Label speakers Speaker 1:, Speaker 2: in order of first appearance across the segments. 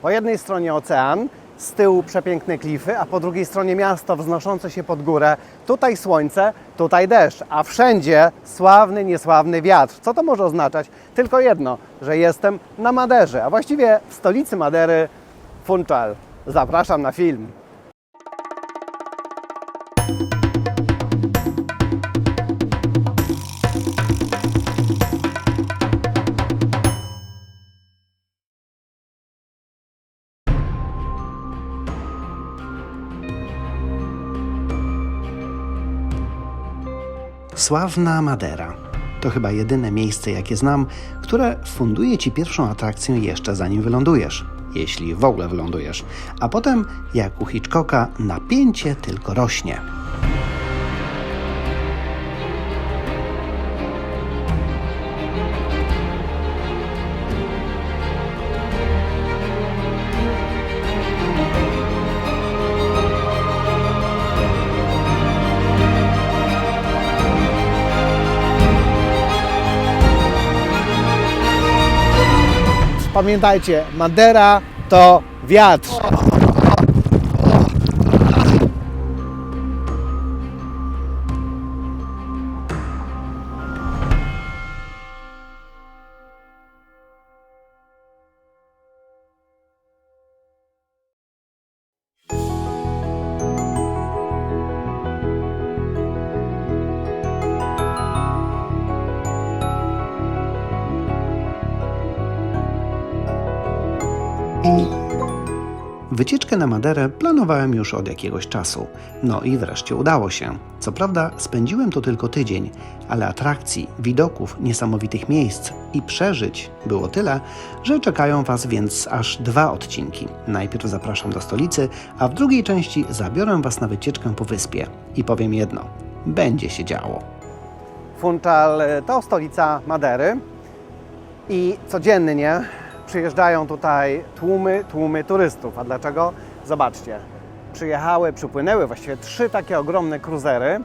Speaker 1: Po jednej stronie ocean, z tyłu przepiękne klify, a po drugiej stronie miasto wznoszące się pod górę. Tutaj słońce, tutaj deszcz, a wszędzie sławny, niesławny wiatr. Co to może oznaczać? Tylko jedno, że jestem na Maderze, a właściwie w stolicy Madery, Funchal. Zapraszam na film.
Speaker 2: Sławna Madera to chyba jedyne miejsce, jakie znam, które funduje Ci pierwszą atrakcję jeszcze zanim wylądujesz, jeśli w ogóle wylądujesz, a potem, jak u Hitchcocka, napięcie tylko rośnie.
Speaker 1: Pamiętajcie, Madera to wiatr.
Speaker 2: Wycieczkę na Maderę planowałem już od jakiegoś czasu. No i wreszcie udało się. Co prawda spędziłem tu tylko tydzień, ale atrakcji, widoków, niesamowitych miejsc i przeżyć było tyle, że czekają Was więc aż 2 odcinki. Najpierw zapraszam do stolicy, a w drugiej części zabiorę Was na wycieczkę po wyspie. I powiem jedno, będzie się działo.
Speaker 1: Funchal to stolica Madery i codziennie przyjeżdżają tutaj tłumy turystów. A dlaczego? Zobaczcie, przypłynęły właściwie 3 takie ogromne kruzery,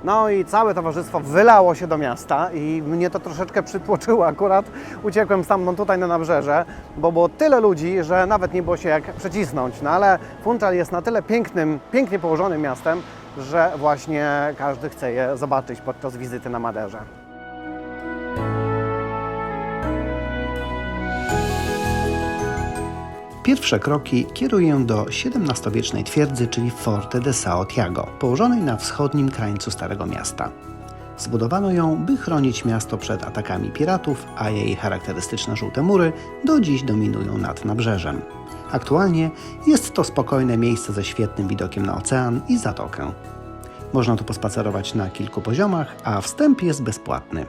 Speaker 1: no i całe towarzystwo wylało się do miasta i mnie to troszeczkę przytłoczyło. Akurat uciekłem stamtąd tutaj na nabrzeże, bo było tyle ludzi, że nawet nie było się jak przecisnąć. No ale Funchal jest na tyle pięknie położonym miastem, że właśnie każdy chce je zobaczyć podczas wizyty na Maderze.
Speaker 2: Pierwsze kroki kieruję do XVII-wiecznej twierdzy, czyli Forte de São Tiago, położonej na wschodnim krańcu Starego Miasta. Zbudowano ją, by chronić miasto przed atakami piratów, a jej charakterystyczne żółte mury do dziś dominują nad nabrzeżem. Aktualnie jest to spokojne miejsce ze świetnym widokiem na ocean i zatokę. Można tu pospacerować na kilku poziomach, a wstęp jest bezpłatny.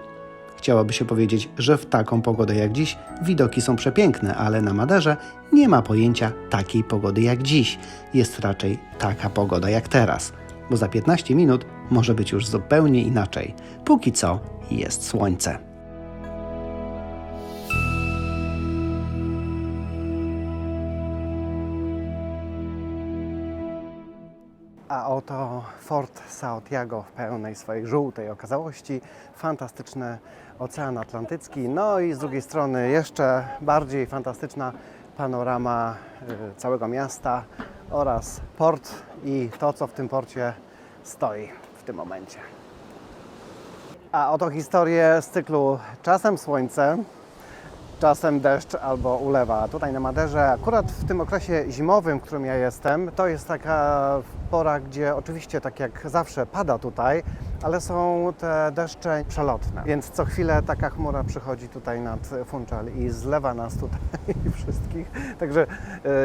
Speaker 2: Chciałoby się powiedzieć, że w taką pogodę jak dziś widoki są przepiękne, ale na Maderze nie ma pojęcia takiej pogody jak dziś. Jest raczej taka pogoda jak teraz, bo za 15 minut może być już zupełnie inaczej. Póki co jest słońce.
Speaker 1: A oto Fort São Tiago w pełnej swojej żółtej okazałości. Fantastyczny Ocean Atlantycki, no i z drugiej strony jeszcze bardziej fantastyczna panorama całego miasta oraz port i to, co w tym porcie stoi w tym momencie. A oto historię z cyklu czasem słońce, czasem deszcz albo ulewa. Tutaj na Maderze, akurat w tym okresie zimowym, w którym ja jestem, to jest taka pora, gdzie oczywiście tak jak zawsze pada tutaj, ale są te deszcze przelotne. Więc co chwilę taka chmura przychodzi tutaj nad Funchal i zlewa nas tutaj wszystkich. Także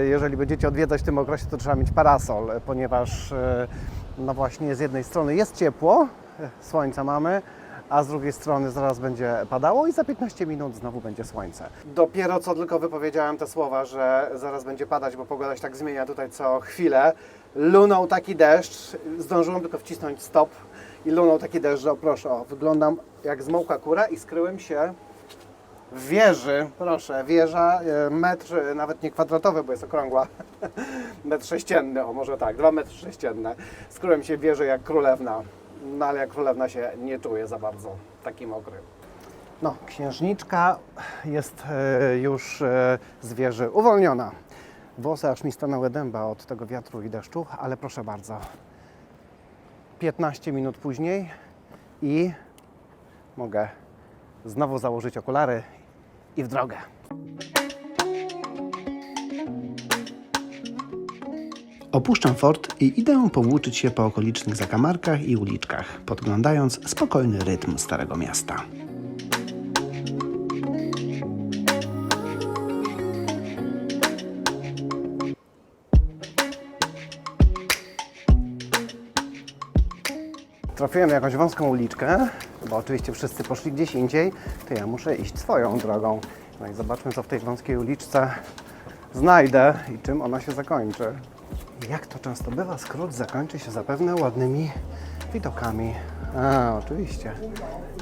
Speaker 1: jeżeli będziecie odwiedzać w tym okresie, to trzeba mieć parasol, ponieważ no właśnie z jednej strony jest ciepło, słońca mamy, a z drugiej strony zaraz będzie padało i za 15 minut znowu będzie słońce. Dopiero co tylko wypowiedziałem te słowa, że zaraz będzie padać, bo pogoda się tak zmienia tutaj co chwilę. Lunął taki deszcz, zdążyłem tylko wcisnąć stop i lunął taki deszcz, że proszę, wyglądam jak zmokła kura i skryłem się w wieży. Proszę, wieża, metr, nawet nie kwadratowy, bo jest okrągła, metr sześcienny, o może tak, 2 metry sześcienne. Skryłem się w wieży jak królewna. No ale jak królewna się nie czuje za bardzo taki mokry. No, księżniczka jest już z wieży uwolniona. Włosy aż mi stanęły dęba od tego wiatru i deszczu, ale proszę bardzo. 15 minut później i mogę znowu założyć okulary i w drogę.
Speaker 2: Opuszczam fort i idę powłóczyć się po okolicznych zakamarkach i uliczkach, podglądając spokojny rytm Starego Miasta.
Speaker 1: Trafiłem na jakąś wąską uliczkę, bo oczywiście wszyscy poszli gdzieś indziej, to ja muszę iść swoją drogą. No i zobaczmy, co w tej wąskiej uliczce znajdę i czym ona się zakończy. Jak to często bywa, skrót zakończy się zapewne ładnymi widokami. Oczywiście.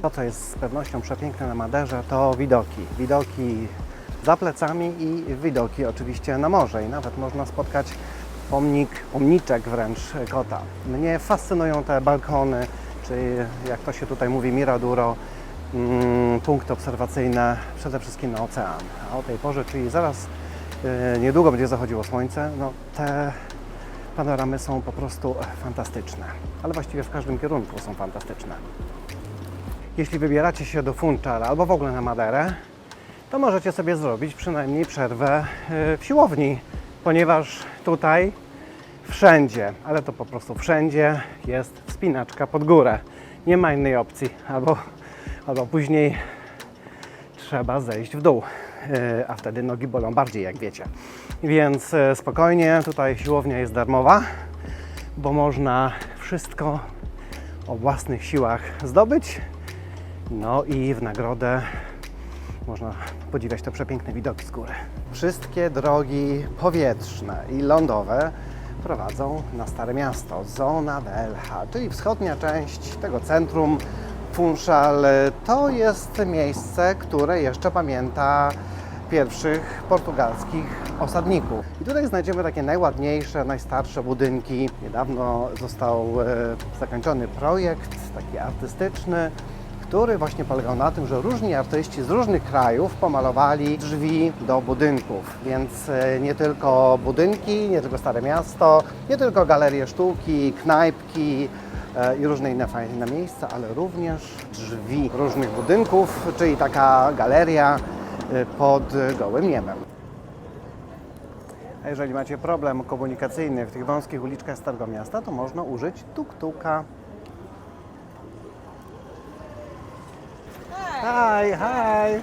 Speaker 1: To, co jest z pewnością przepiękne na Maderze, to widoki. Widoki za plecami i widoki oczywiście na morze. I nawet można spotkać pomniczek wręcz kota. Mnie fascynują te balkony, czy jak to się tutaj mówi, miraduro, punkty obserwacyjne, przede wszystkim na ocean. A o tej porze, czyli zaraz niedługo będzie zachodziło słońce, no te panoramy są po prostu fantastyczne. Ale właściwie w każdym kierunku są fantastyczne. Jeśli wybieracie się do Funchal albo w ogóle na Maderę, to możecie sobie zrobić przynajmniej przerwę w siłowni, ponieważ tutaj wszędzie, ale to po prostu wszędzie jest wspinaczka pod górę. Nie ma innej opcji, albo później trzeba zejść w dół, a wtedy nogi bolą bardziej, jak wiecie. Więc spokojnie, tutaj siłownia jest darmowa, bo można wszystko o własnych siłach zdobyć. No i w nagrodę można podziwiać te przepiękne widoki z góry. Wszystkie drogi powietrzne i lądowe prowadzą na Stare Miasto, Zona Velha, czyli wschodnia część tego centrum Funchal. To jest miejsce, które jeszcze pamięta pierwszych portugalskich osadników. I tutaj znajdziemy takie najładniejsze, najstarsze budynki. Niedawno został zakończony projekt taki artystyczny, który właśnie polegał na tym, że różni artyści z różnych krajów pomalowali drzwi do budynków. Więc nie tylko budynki, nie tylko Stare Miasto, nie tylko galerie sztuki, knajpki i różne inne fajne miejsca, ale również drzwi różnych budynków, czyli taka galeria pod gołym niebem. A jeżeli macie problem komunikacyjny w tych wąskich uliczkach Starego Miasta, to można użyć tuk-tuka. Hi, hi!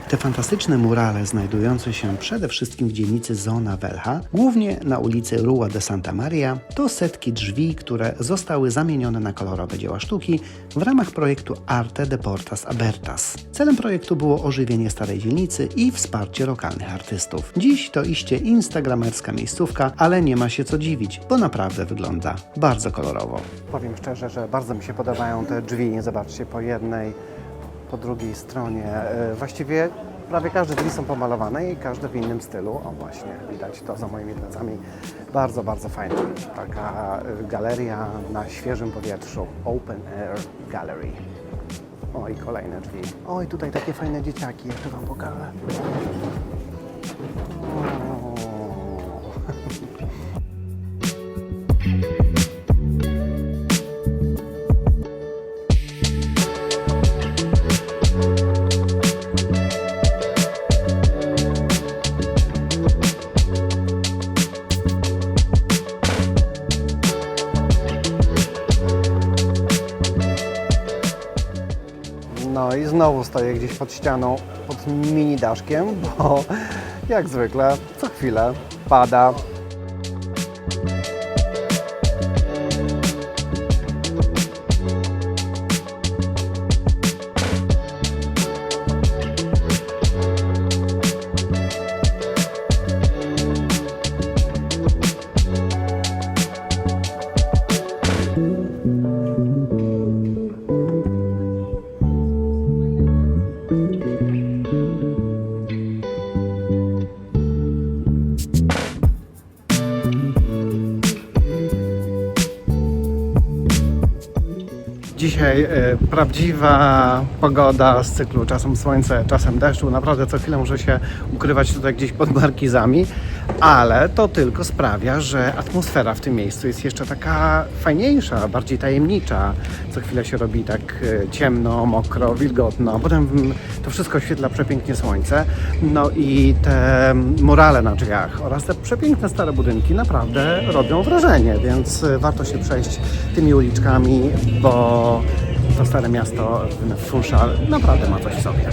Speaker 2: Te fantastyczne murale znajdujące się przede wszystkim w dzielnicy Zona Velha, głównie na ulicy Rua de Santa Maria, to setki drzwi, które zostały zamienione na kolorowe dzieła sztuki w ramach projektu Arte de Portas Abertas. Celem projektu było ożywienie starej dzielnicy i wsparcie lokalnych artystów. Dziś to iście instagramerska miejscówka, ale nie ma się co dziwić, bo naprawdę wygląda bardzo kolorowo.
Speaker 1: Powiem szczerze, że bardzo mi się podobają te drzwi. Zobaczcie, po jednej, po drugiej stronie. Właściwie prawie każde drzwi są pomalowane i każde w innym stylu. O właśnie, widać to za moimi plecami. Bardzo, bardzo fajna. Taka galeria na świeżym powietrzu. Open Air Gallery. O, i kolejne drzwi. O, i tutaj takie fajne dzieciaki. Jeszcze Wam pokażę. O. No i znowu stoję gdzieś pod ścianą, pod mini daszkiem, bo jak zwykle co chwilę pada. Dzisiaj prawdziwa pogoda z cyklu czasem słońce, czasem deszczu. Naprawdę co chwilę muszę się ukrywać tutaj gdzieś pod markizami, ale to tylko sprawia, że atmosfera w tym miejscu jest jeszcze taka fajniejsza, bardziej tajemnicza. Co chwilę się robi tak ciemno, mokro, wilgotno, potem to wszystko oświetla przepięknie słońce. No i te murale na drzwiach oraz te przepiękne stare budynki naprawdę robią wrażenie, więc warto się przejść tymi uliczkami, bo to stare miasto w Funchal naprawdę ma coś w sobie.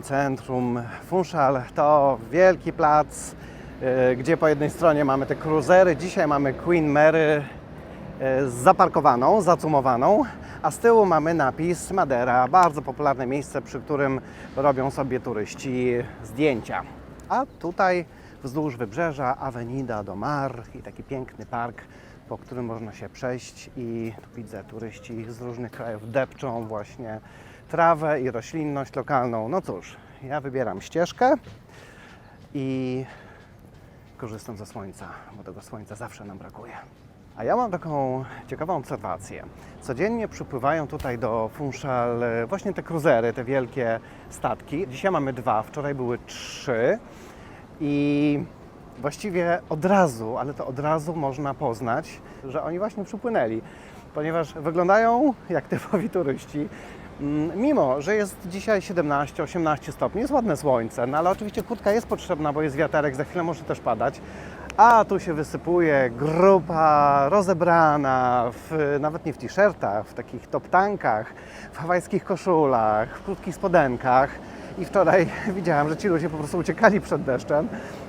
Speaker 1: Centrum Funchal to wielki plac, gdzie po jednej stronie mamy te cruisery. Dzisiaj mamy Queen Mary zaparkowaną, zacumowaną, a z tyłu mamy napis Madeira, bardzo popularne miejsce, przy którym robią sobie turyści zdjęcia. A tutaj wzdłuż wybrzeża Avenida do Mar i taki piękny park, po którym można się przejść i tu widzę, turyści z różnych krajów depczą właśnie trawę i roślinność lokalną. No cóż, ja wybieram ścieżkę i korzystam ze słońca, bo tego słońca zawsze nam brakuje. A ja mam taką ciekawą obserwację. Codziennie przypływają tutaj do Funchal właśnie te cruisery, te wielkie statki. Dzisiaj mamy 2, wczoraj były 3 i właściwie od razu, ale to od razu można poznać, że oni właśnie przypłynęli, ponieważ wyglądają jak typowi turyści. Mimo że jest dzisiaj 17-18 stopni, jest ładne słońce, no ale oczywiście kurtka jest potrzebna, bo jest wiaterek, za chwilę może też padać. A tu się wysypuje grupa rozebrana, nawet nie w t-shirtach, w takich top-tankach, w hawajskich koszulach, w krótkich spodenkach. I wczoraj widziałem, że ci ludzie po prostu uciekali przed deszczem.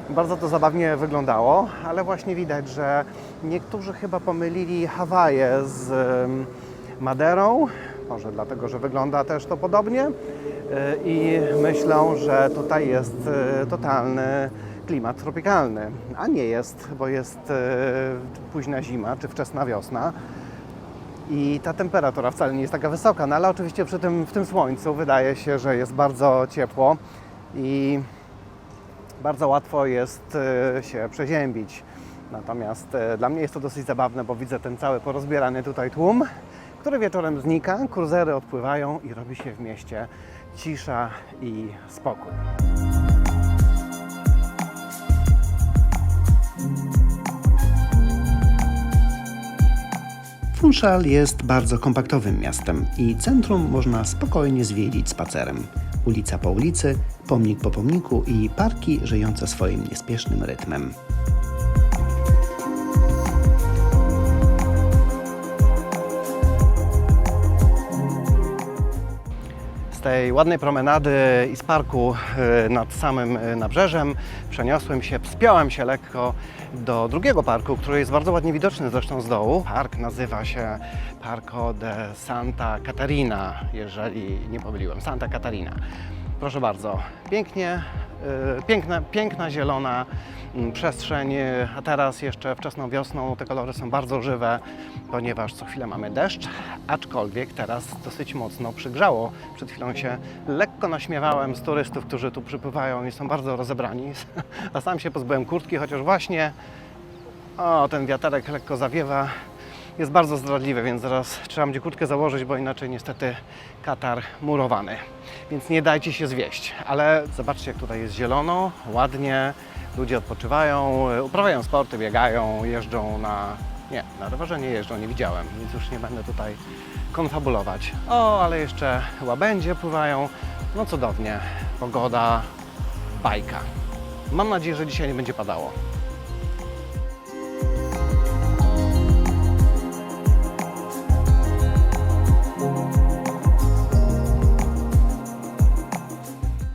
Speaker 1: Bardzo to zabawnie wyglądało, ale właśnie widać, że niektórzy chyba pomylili Hawaje z Maderą. Może dlatego, że wygląda też to podobnie i myślą, że tutaj jest totalny klimat tropikalny, a nie jest, bo jest późna zima czy wczesna wiosna i ta temperatura wcale nie jest taka wysoka, no ale oczywiście w tym słońcu wydaje się, że jest bardzo ciepło i bardzo łatwo jest się przeziębić. Natomiast dla mnie jest to dosyć zabawne, bo widzę ten cały porozbierany tutaj tłum, który wieczorem znika, cruisery odpływają i robi się w mieście cisza i spokój.
Speaker 2: Funchal jest bardzo kompaktowym miastem i centrum można spokojnie zwiedzić spacerem. Ulica po ulicy, pomnik po pomniku i parki żyjące swoim niespiesznym rytmem.
Speaker 1: Z tej ładnej promenady i z parku nad samym nabrzeżem przeniosłem się, wspiąłem się lekko do drugiego parku, który jest bardzo ładnie widoczny zresztą z dołu. Park nazywa się Parco de Santa Catarina, jeżeli nie pomyliłem, Santa Catarina. Proszę bardzo, piękna zielona przestrzeń, a teraz jeszcze wczesną wiosną te kolory są bardzo żywe, ponieważ co chwilę mamy deszcz, aczkolwiek teraz dosyć mocno przygrzało. Przed chwilą się lekko naśmiewałem z turystów, którzy tu przypływają i są bardzo rozebrani, a sam się pozbyłem kurtki, chociaż właśnie ten wiaterek lekko zawiewa. Jest bardzo zdradliwy, więc zaraz trzeba będzie kurtkę założyć, bo inaczej niestety Katar murowany. Więc nie dajcie się zwieść. Ale zobaczcie, jak tutaj jest zielono, ładnie, ludzie odpoczywają, uprawiają sporty, biegają, jeżdżą na rowerze nie jeżdżą, nie widziałem, więc już nie będę tutaj konfabulować. Ale jeszcze łabędzie pływają, no cudownie, pogoda, bajka. Mam nadzieję, że dzisiaj nie będzie padało.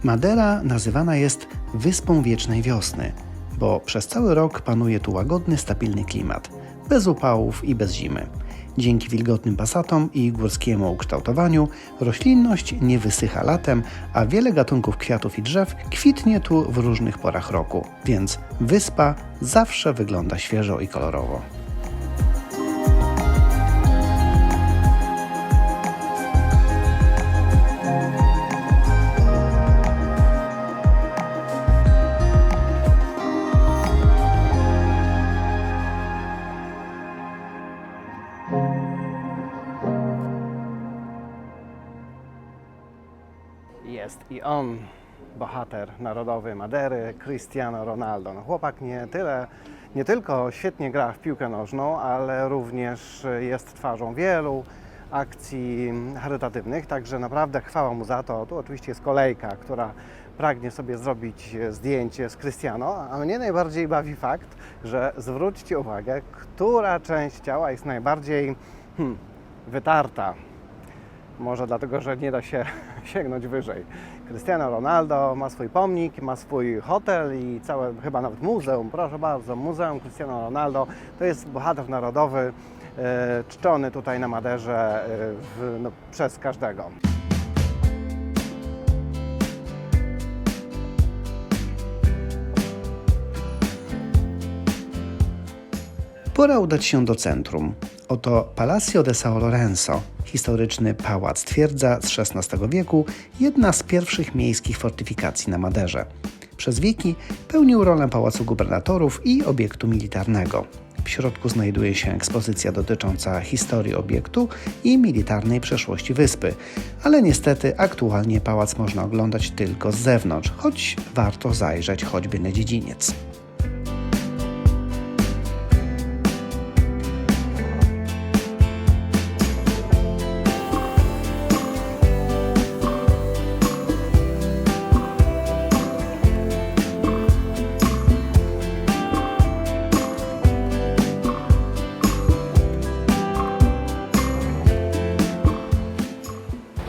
Speaker 2: Madeira nazywana jest Wyspą Wiecznej Wiosny, bo przez cały rok panuje tu łagodny, stabilny klimat, bez upałów i bez zimy. Dzięki wilgotnym pasatom i górskiemu ukształtowaniu roślinność nie wysycha latem, a wiele gatunków kwiatów i drzew kwitnie tu w różnych porach roku, więc wyspa zawsze wygląda świeżo i kolorowo.
Speaker 1: jest i on, bohater narodowy Madeiry, Cristiano Ronaldo. No, chłopak nie tylko świetnie gra w piłkę nożną, ale również jest twarzą wielu akcji charytatywnych, także naprawdę chwała mu za to. Tu oczywiście jest kolejka, która pragnie sobie zrobić zdjęcie z Cristiano, a mnie najbardziej bawi fakt, że zwróćcie uwagę, która część ciała jest najbardziej wytarta. Może dlatego, że nie da się sięgnąć wyżej. Cristiano Ronaldo ma swój pomnik, ma swój hotel i całe, chyba nawet muzeum, proszę bardzo, Muzeum Cristiano Ronaldo. To jest bohater narodowy, czczony tutaj na Madeirze przez każdego.
Speaker 2: Pora udać się do centrum. Oto Palacio de São Lourenço, historyczny pałac twierdza z XVI wieku, jedna z pierwszych miejskich fortyfikacji na Madeirze. Przez wieki pełnił rolę pałacu gubernatorów i obiektu militarnego. W środku znajduje się ekspozycja dotycząca historii obiektu i militarnej przeszłości wyspy, ale niestety aktualnie pałac można oglądać tylko z zewnątrz, choć warto zajrzeć choćby na dziedziniec.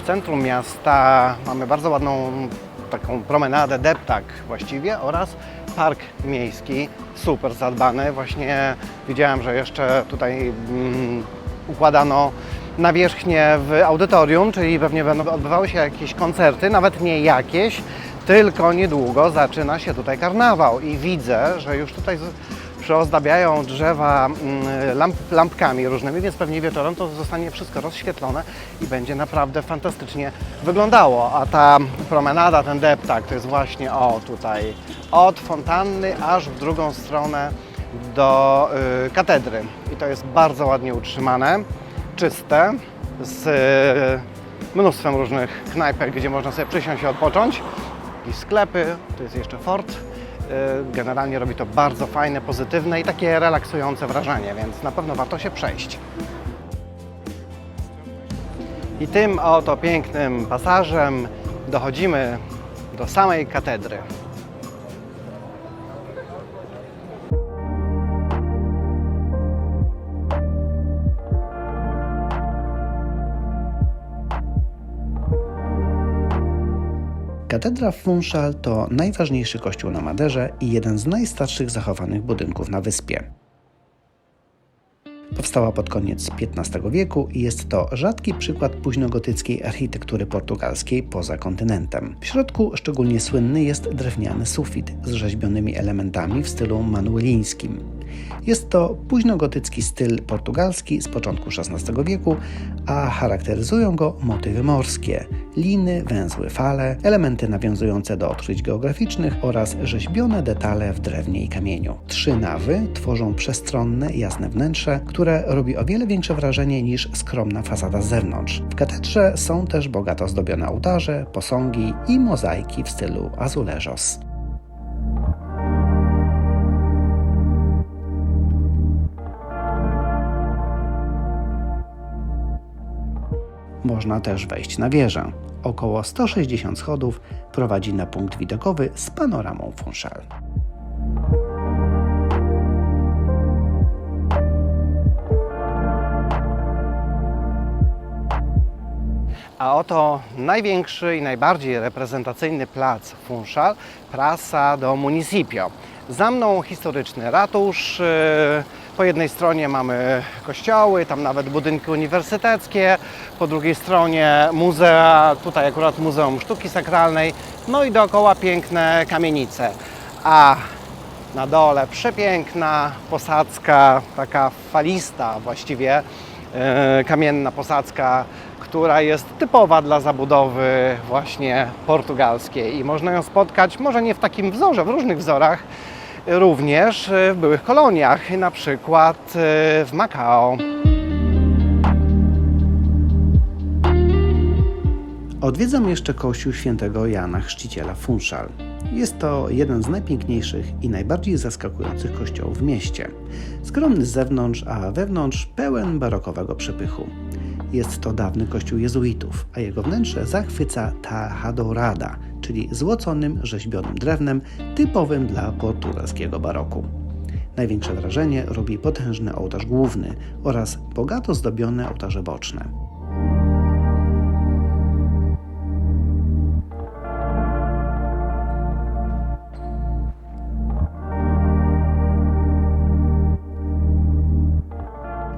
Speaker 1: W centrum miasta mamy bardzo ładną taką promenadę, deptak właściwie, oraz park miejski, super zadbany. Właśnie widziałem, że jeszcze tutaj układano nawierzchnię w audytorium, czyli pewnie będą odbywały się jakieś koncerty, nawet nie jakieś, tylko niedługo zaczyna się tutaj karnawał i widzę, że już tutaj przyozdabiają drzewa lampkami różnymi, więc pewnie wieczorem to zostanie wszystko rozświetlone i będzie naprawdę fantastycznie wyglądało. A ta promenada, ten deptak, to jest właśnie tutaj od fontanny aż w drugą stronę do katedry. I to jest bardzo ładnie utrzymane, czyste, z mnóstwem różnych knajpek, gdzie można sobie przysiąść i odpocząć. I sklepy, to jest jeszcze fort. Generalnie robi to bardzo fajne, pozytywne i takie relaksujące wrażenie, więc na pewno warto się przejść. I tym oto pięknym pasażem dochodzimy do samej katedry.
Speaker 2: Katedra w Funchal to najważniejszy kościół na Madeirze i jeden z najstarszych zachowanych budynków na wyspie. Powstała pod koniec XV wieku i jest to rzadki przykład późnogotyckiej architektury portugalskiej poza kontynentem. W środku szczególnie słynny jest drewniany sufit z rzeźbionymi elementami w stylu manuelińskim. Jest to późnogotycki styl portugalski z początku XVI wieku, a charakteryzują go motywy morskie, liny, węzły, fale, elementy nawiązujące do odkryć geograficznych oraz rzeźbione detale w drewnie i kamieniu. 3 nawy tworzą przestronne, jasne wnętrze, które robi o wiele większe wrażenie niż skromna fasada z zewnątrz. W katedrze są też bogato zdobione ołtarze, posągi i mozaiki w stylu azulejos. Można też wejść na wieżę. Około 160 schodów prowadzi na punkt widokowy z panoramą Funchal.
Speaker 1: A oto największy i najbardziej reprezentacyjny plac Funchal, Praça do Municipio. Za mną historyczny ratusz, po jednej stronie mamy kościoły, tam nawet budynki uniwersyteckie, po drugiej stronie muzea, tutaj akurat Muzeum Sztuki Sakralnej, no i dookoła piękne kamienice. A na dole przepiękna posadzka, taka falista właściwie, kamienna posadzka, która jest typowa dla zabudowy właśnie portugalskiej i można ją spotkać, może nie w takim wzorze, w różnych wzorach, również w byłych koloniach, na przykład w Macao.
Speaker 2: Odwiedzam jeszcze kościół świętego Jana Chrzciciela w Funchal. Jest to jeden z najpiękniejszych i najbardziej zaskakujących kościołów w mieście. Skromny z zewnątrz, a wewnątrz pełen barokowego przepychu. Jest to dawny kościół jezuitów, a jego wnętrze zachwyca Taja Dourada, czyli złoconym, rzeźbionym drewnem typowym dla portugalskiego baroku. Największe wrażenie robi potężny ołtarz główny oraz bogato zdobione ołtarze boczne.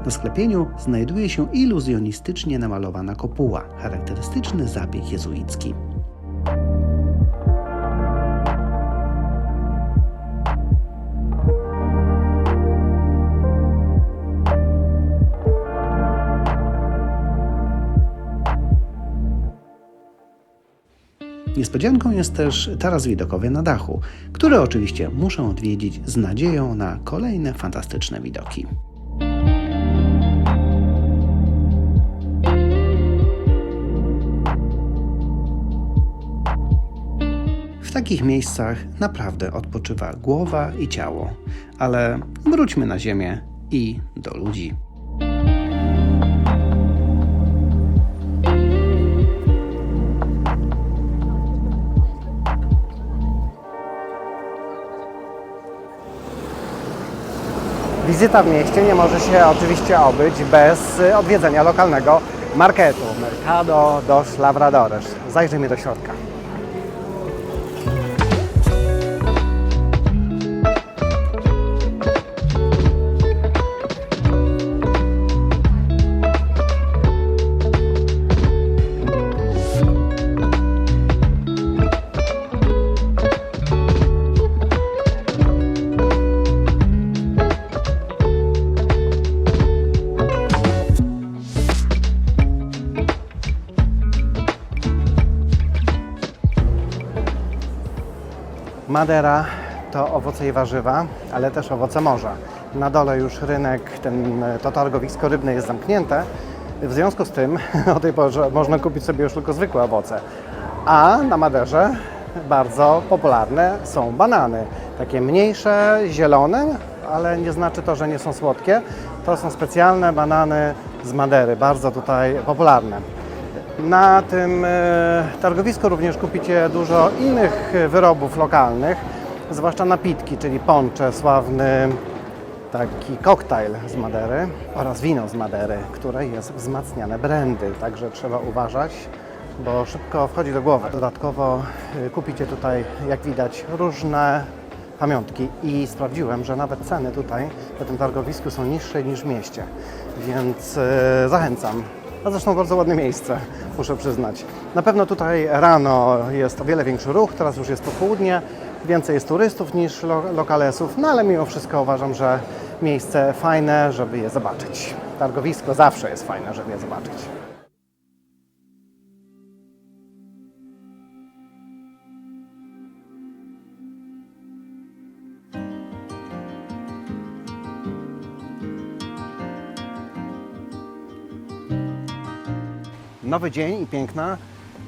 Speaker 2: Na sklepieniu znajduje się iluzjonistycznie namalowana kopuła, charakterystyczny zabieg jezuicki. Niespodzianką jest też taras widokowy na dachu, który oczywiście muszę odwiedzić z nadzieją na kolejne fantastyczne widoki. W takich miejscach naprawdę odpoczywa głowa i ciało, ale wróćmy na ziemię i do ludzi.
Speaker 1: Wizyta w mieście nie może się oczywiście obyć bez odwiedzenia lokalnego marketu Mercado dos Lavradores. Zajrzyjmy do środka. Madera to owoce i warzywa, ale też owoce morza. Na dole już rynek, to targowisko rybne jest zamknięte. W związku z tym o tej porze można kupić sobie już tylko zwykłe owoce. A na Maderze bardzo popularne są banany. Takie mniejsze, zielone, ale nie znaczy to, że nie są słodkie. To są specjalne banany z Madery, bardzo tutaj popularne. Na tym targowisku również kupicie dużo innych wyrobów lokalnych, zwłaszcza napitki, czyli ponche, sławny taki koktajl z Madery oraz wino z Madery, które jest wzmacniane brandy, także trzeba uważać, bo szybko wchodzi do głowy. Dodatkowo kupicie tutaj, jak widać, różne pamiątki i sprawdziłem, że nawet ceny tutaj na tym targowisku są niższe niż w mieście, więc zachęcam. A zresztą bardzo ładne miejsce, muszę przyznać. Na pewno tutaj rano jest o wiele większy ruch, teraz już jest popołudnie, więcej jest turystów niż lokalesów, no ale mimo wszystko uważam, że miejsce fajne, żeby je zobaczyć. Targowisko zawsze jest fajne, żeby je zobaczyć. Nowy dzień i piękna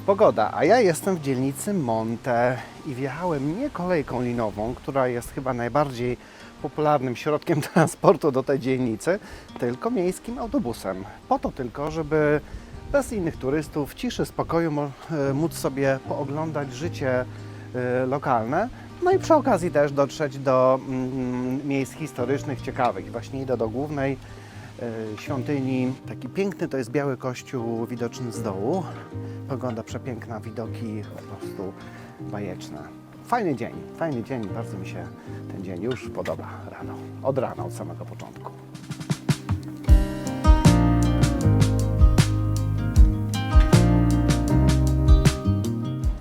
Speaker 1: pogoda, a ja jestem w dzielnicy Monte i wjechałem nie kolejką linową, która jest chyba najbardziej popularnym środkiem transportu do tej dzielnicy, tylko miejskim autobusem. Po to tylko, żeby bez innych turystów, w ciszy, spokoju móc sobie pooglądać życie lokalne, no i przy okazji też dotrzeć do miejsc historycznych, ciekawych. Właśnie idę do głównej świątyni. Taki piękny to jest biały kościół widoczny z dołu. Pogoda przepiękna, widoki po prostu bajeczne. Fajny dzień, bardzo mi się ten dzień już podoba rano, od rana, od samego początku.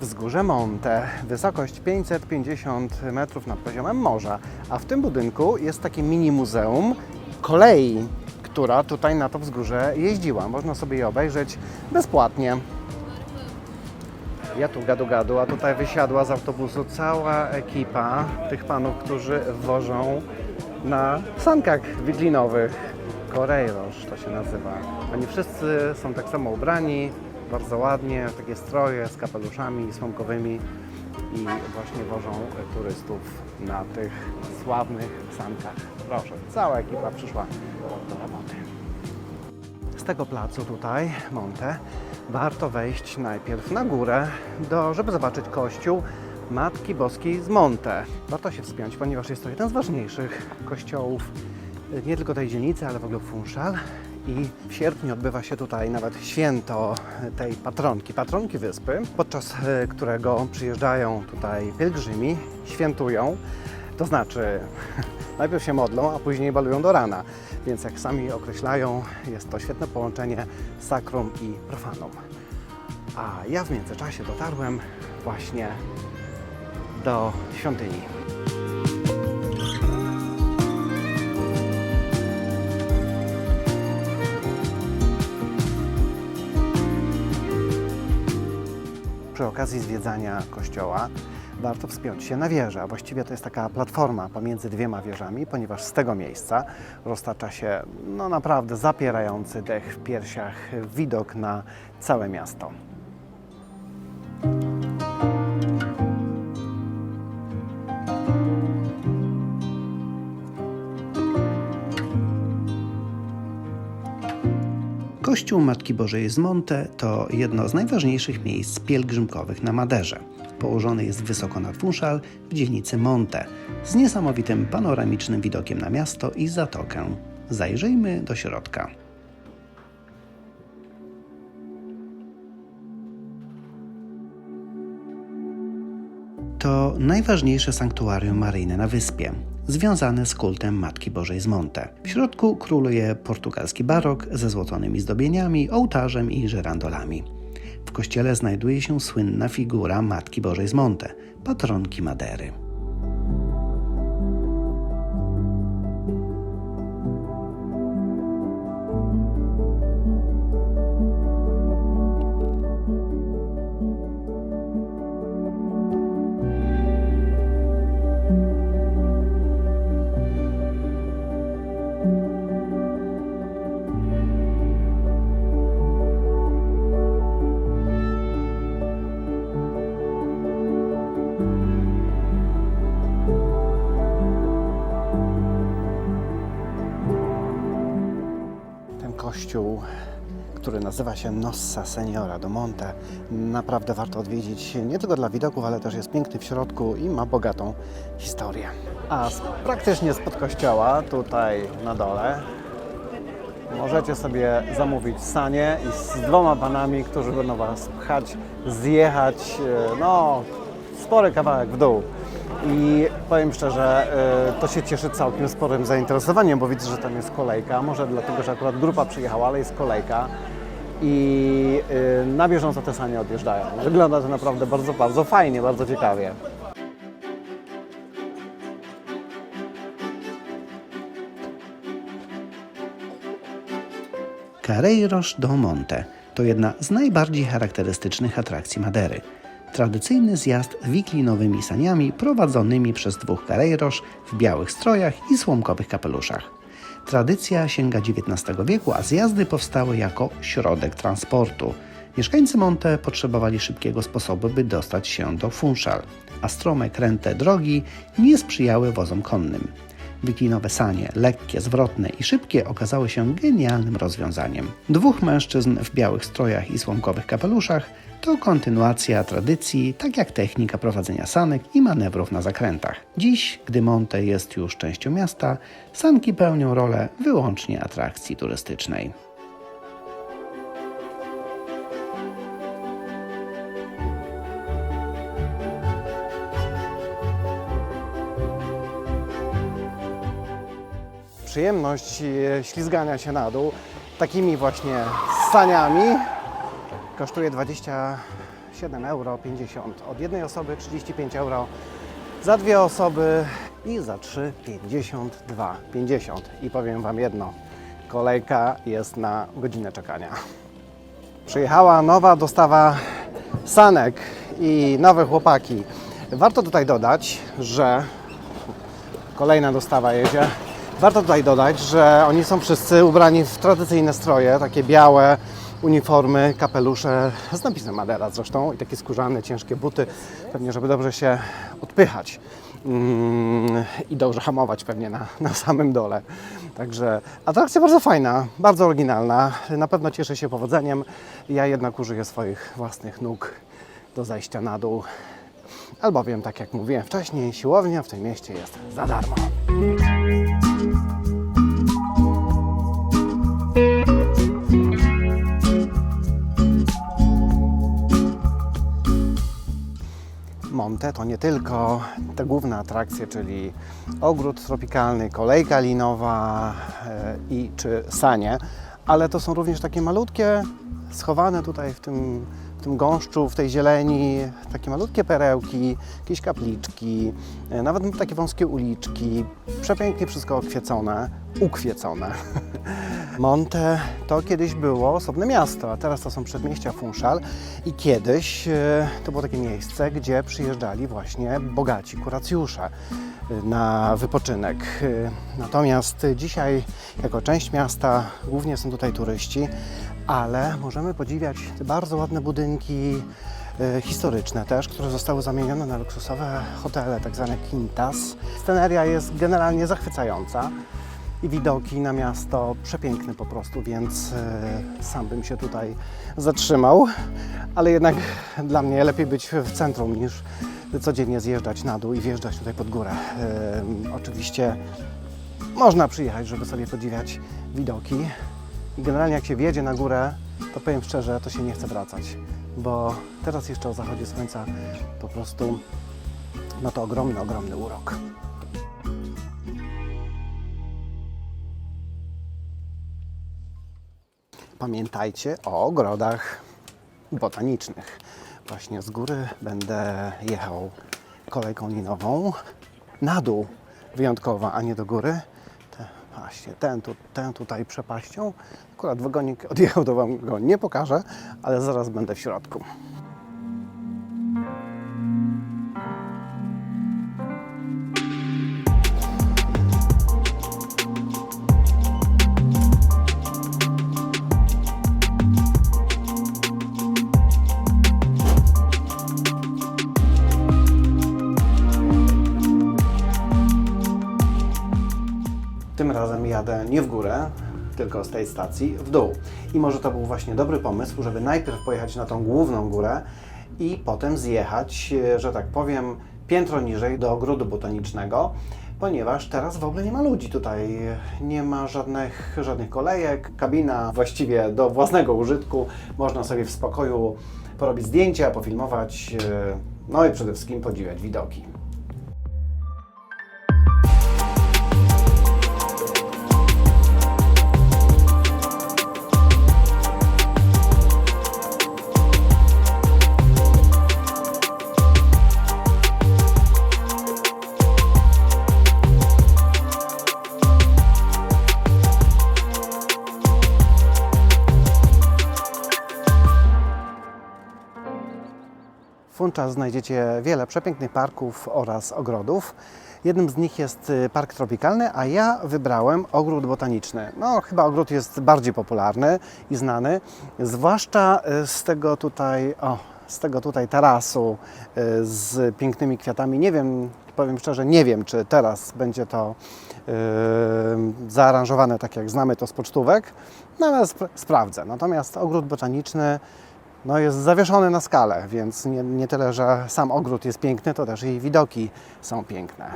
Speaker 1: Wzgórze Monte, wysokość 550 metrów nad poziomem morza, a w tym budynku jest takie mini muzeum kolei, która tutaj na to wzgórze jeździła. Można sobie je obejrzeć bezpłatnie. Ja tu gadu, a tutaj wysiadła z autobusu cała ekipa tych panów, którzy wożą na sankach wiklinowych. Correiros to się nazywa. Oni wszyscy są tak samo ubrani, bardzo ładnie, takie stroje z kapeluszami słomkowymi i właśnie wożą turystów na tych sławnych sankach. Proszę, cała ekipa przyszła do roboty. Z tego placu tutaj, Monte, warto wejść najpierw na górę, żeby zobaczyć kościół Matki Boskiej z Monte. Warto się wspiąć, ponieważ jest to jeden z ważniejszych kościołów nie tylko tej dzielnicy, ale w ogóle Funchal. I w sierpniu odbywa się tutaj nawet święto tej patronki wyspy, podczas którego przyjeżdżają tutaj pielgrzymi, świętują, to znaczy najpierw się modlą, a później balują do rana. Więc jak sami określają, jest to świetne połączenie sakrum i profanum. A ja w międzyczasie dotarłem właśnie do świątyni. Przy okazji zwiedzania kościoła warto wspiąć się na wieżę, a właściwie to jest taka platforma pomiędzy dwiema wieżami, ponieważ z tego miejsca roztacza się naprawdę zapierający dech w piersiach widok na całe miasto.
Speaker 2: Kościół Matki Bożej z Monte to jedno z najważniejszych miejsc pielgrzymkowych na Maderze. Położony jest wysoko nad Funchal w dzielnicy Monte, z niesamowitym panoramicznym widokiem na miasto i zatokę. Zajrzyjmy do środka. To najważniejsze sanktuarium maryjne na wyspie, związane z kultem Matki Bożej z Monte. W środku króluje portugalski barok ze złoconymi zdobieniami, ołtarzem i żyrandolami. W kościele znajduje się słynna figura Matki Bożej z Monte, patronki Madery.
Speaker 1: Kościół, który nazywa się Nossa Senhora do Monte, naprawdę warto odwiedzić nie tylko dla widoków, ale też jest piękny w środku i ma bogatą historię. A praktycznie spod kościoła, tutaj na dole, możecie sobie zamówić sanie i z dwoma panami, którzy będą Was pchać, zjechać, spory kawałek w dół. I powiem szczerze, to się cieszy całkiem sporym zainteresowaniem, bo widzę, że tam jest kolejka. Może dlatego, że akurat grupa przyjechała, ale jest kolejka i na bieżąco te sanie odjeżdżają. Wygląda to naprawdę bardzo, bardzo fajnie, bardzo ciekawie.
Speaker 2: Carreiros do Monte to jedna z najbardziej charakterystycznych atrakcji Madery. Tradycyjny zjazd wiklinowymi saniami prowadzonymi przez dwóch carreiros w białych strojach i słomkowych kapeluszach. Tradycja sięga XIX wieku, a zjazdy powstały jako środek transportu. Mieszkańcy Monte potrzebowali szybkiego sposobu, by dostać się do Funchal, a strome, kręte drogi nie sprzyjały wozom konnym. Wiklinowe sanie, lekkie, zwrotne i szybkie, okazały się genialnym rozwiązaniem. Dwóch mężczyzn w białych strojach i słomkowych kapeluszach to kontynuacja tradycji, tak jak technika prowadzenia sanek i manewrów na zakrętach. Dziś, gdy Monte jest już częścią miasta, sanki pełnią rolę wyłącznie atrakcji turystycznej.
Speaker 1: Przyjemność ślizgania się na dół takimi właśnie saniami kosztuje 27,50 euro. Od jednej osoby 35 euro, za dwie osoby i za trzy 52,50. I powiem Wam jedno, kolejka jest na godzinę czekania. Przyjechała nowa dostawa sanek i nowe chłopaki. Warto tutaj dodać, że kolejna dostawa jedzie. Warto tutaj dodać, że oni są wszyscy ubrani w tradycyjne stroje, takie białe, uniformy, kapelusze z napisem Madera zresztą i takie skórzane, ciężkie buty, pewnie żeby dobrze się odpychać i dobrze hamować pewnie na samym dole. Także atrakcja bardzo fajna, bardzo oryginalna, na pewno cieszę się powodzeniem. Ja jednak użyję swoich własnych nóg do zejścia na dół, albowiem, tak jak mówiłem wcześniej, siłownia w tym mieście jest za darmo. Monte to nie tylko te główne atrakcje, czyli ogród tropikalny, kolejka linowa czy sanie, ale to są również takie malutkie, schowane tutaj w tym gąszczu, w tej zieleni, takie malutkie perełki, jakieś kapliczki, nawet takie wąskie uliczki, przepięknie wszystko ukwiecone. Monte to kiedyś było osobne miasto, a teraz to są przedmieścia Funchal i kiedyś to było takie miejsce, gdzie przyjeżdżali właśnie bogaci kuracjusze na wypoczynek. Natomiast dzisiaj jako część miasta głównie są tutaj turyści, ale możemy podziwiać te bardzo ładne budynki historyczne też, które zostały zamienione na luksusowe hotele, tak zwane quintas. Sceneria jest generalnie zachwycająca i widoki na miasto przepiękne po prostu, więc sam bym się tutaj zatrzymał, ale jednak dla mnie lepiej być w centrum niż codziennie zjeżdżać na dół i wjeżdżać tutaj pod górę. Oczywiście można przyjechać, żeby sobie podziwiać widoki. I generalnie jak się wjedzie na górę, to powiem szczerze, to się nie chce wracać, bo teraz jeszcze o zachodzie słońca po prostu no to ogromny urok. Pamiętajcie o ogrodach botanicznych. Właśnie z góry będę jechał kolejką linową na dół wyjątkowo, a nie do góry. Właśnie tę tutaj przepaścią. Akurat wagonik odjechał, to Wam go nie pokażę, ale zaraz będę w środku. Tym razem jadę nie w górę, tylko z tej stacji w dół. I może to był właśnie dobry pomysł, żeby najpierw pojechać na tą główną górę i potem zjechać, że tak powiem, piętro niżej do ogrodu botanicznego, ponieważ teraz w ogóle nie ma ludzi tutaj. Nie ma żadnych kolejek, kabina właściwie do własnego użytku. Można sobie w spokoju porobić zdjęcia, pofilmować, no i przede wszystkim podziwiać widoki. W Funchal znajdziecie wiele przepięknych parków oraz ogrodów. Jednym z nich jest park tropikalny, a ja wybrałem ogród botaniczny. No, chyba ogród jest bardziej popularny i znany, zwłaszcza z tego tutaj tarasu z pięknymi kwiatami. Nie wiem, powiem szczerze, nie wiem, czy teraz będzie to zaaranżowane tak, jak znamy to z pocztówek, no ale sprawdzę. Natomiast ogród botaniczny no jest zawieszony na skalę, więc nie tyle, że sam ogród jest piękny, to też i widoki są piękne.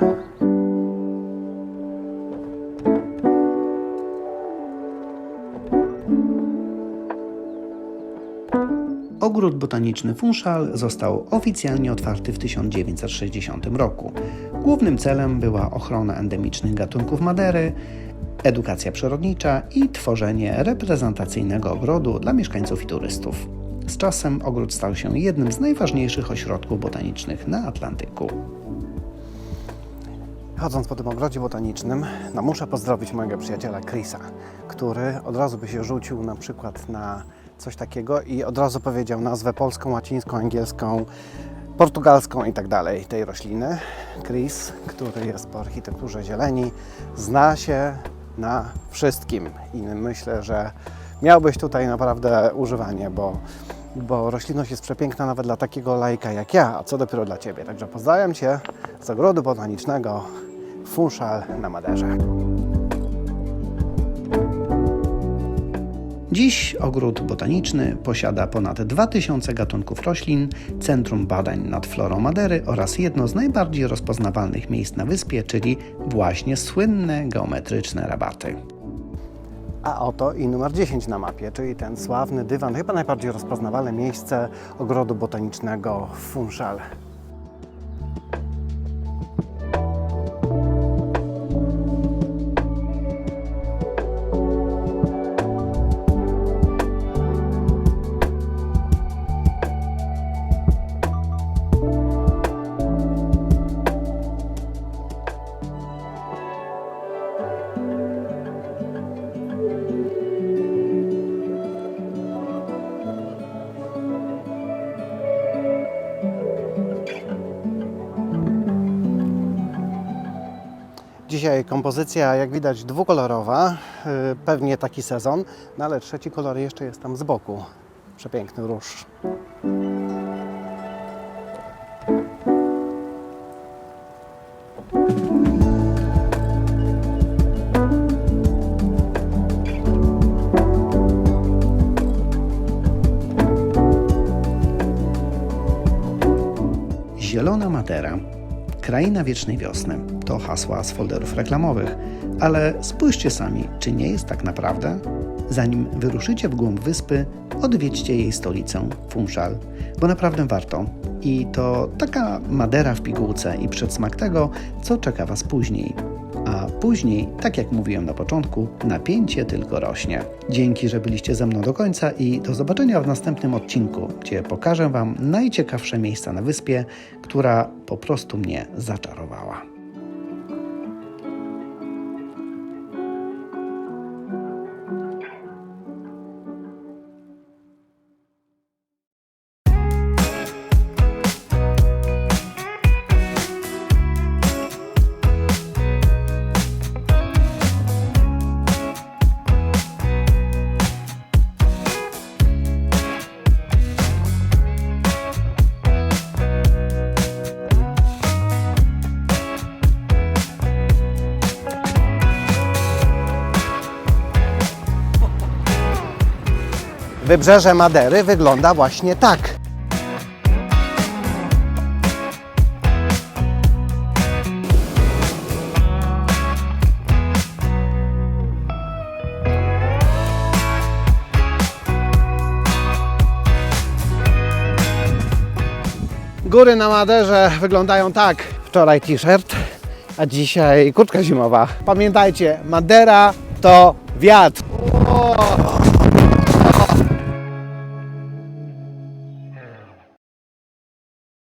Speaker 2: Ogród botaniczny Funchal został oficjalnie otwarty w 1960 roku. Głównym celem była ochrona endemicznych gatunków Madery, edukacja przyrodnicza i tworzenie reprezentacyjnego ogrodu dla mieszkańców i turystów. Z czasem ogród stał się jednym z najważniejszych ośrodków botanicznych na Atlantyku.
Speaker 1: Chodząc po tym ogrodzie botanicznym, no muszę pozdrowić mojego przyjaciela Chrisa, który od razu by się rzucił na przykład na coś takiego i od razu powiedział nazwę polską, łacińską, angielską, portugalską i tak dalej tej rośliny. Chris, który jest po architekturze zieleni, zna się na wszystkim i myślę, że miałbyś tutaj naprawdę używanie, bo roślinność jest przepiękna nawet dla takiego laika jak ja, a co dopiero dla Ciebie. Także pozdrawiam Cię z ogrodu botanicznego Funchal na Maderze.
Speaker 2: Dziś ogród botaniczny posiada ponad 2000 gatunków roślin, centrum badań nad florą Madery oraz jedno z najbardziej rozpoznawalnych miejsc na wyspie, czyli właśnie słynne geometryczne rabaty.
Speaker 1: A oto i numer 10 na mapie, czyli ten sławny dywan, chyba najbardziej rozpoznawalne miejsce ogrodu botanicznego Funchal. Dzisiaj kompozycja, jak widać, dwukolorowa, pewnie taki sezon, no ale trzeci kolor jeszcze jest tam z boku. Przepiękny róż.
Speaker 2: Zielona Madera, kraina wiecznej wiosny to hasła z folderów reklamowych, ale spójrzcie sami, czy nie jest tak naprawdę? Zanim wyruszycie w głąb wyspy, odwiedźcie jej stolicę, Funchal, bo naprawdę warto. I to taka Madera w pigułce i przedsmak tego, co czeka Was później. A później, tak jak mówiłem na początku, napięcie tylko rośnie. Dzięki, że byliście ze mną do końca i do zobaczenia w następnym odcinku, gdzie pokażę Wam najciekawsze miejsca na wyspie, która po prostu mnie zaczarowała.
Speaker 1: Wybrzeże Madery wygląda właśnie tak. Góry na Maderze wyglądają tak. Wczoraj t-shirt, a dzisiaj kurtka zimowa. Pamiętajcie, Madera to wiatr. O!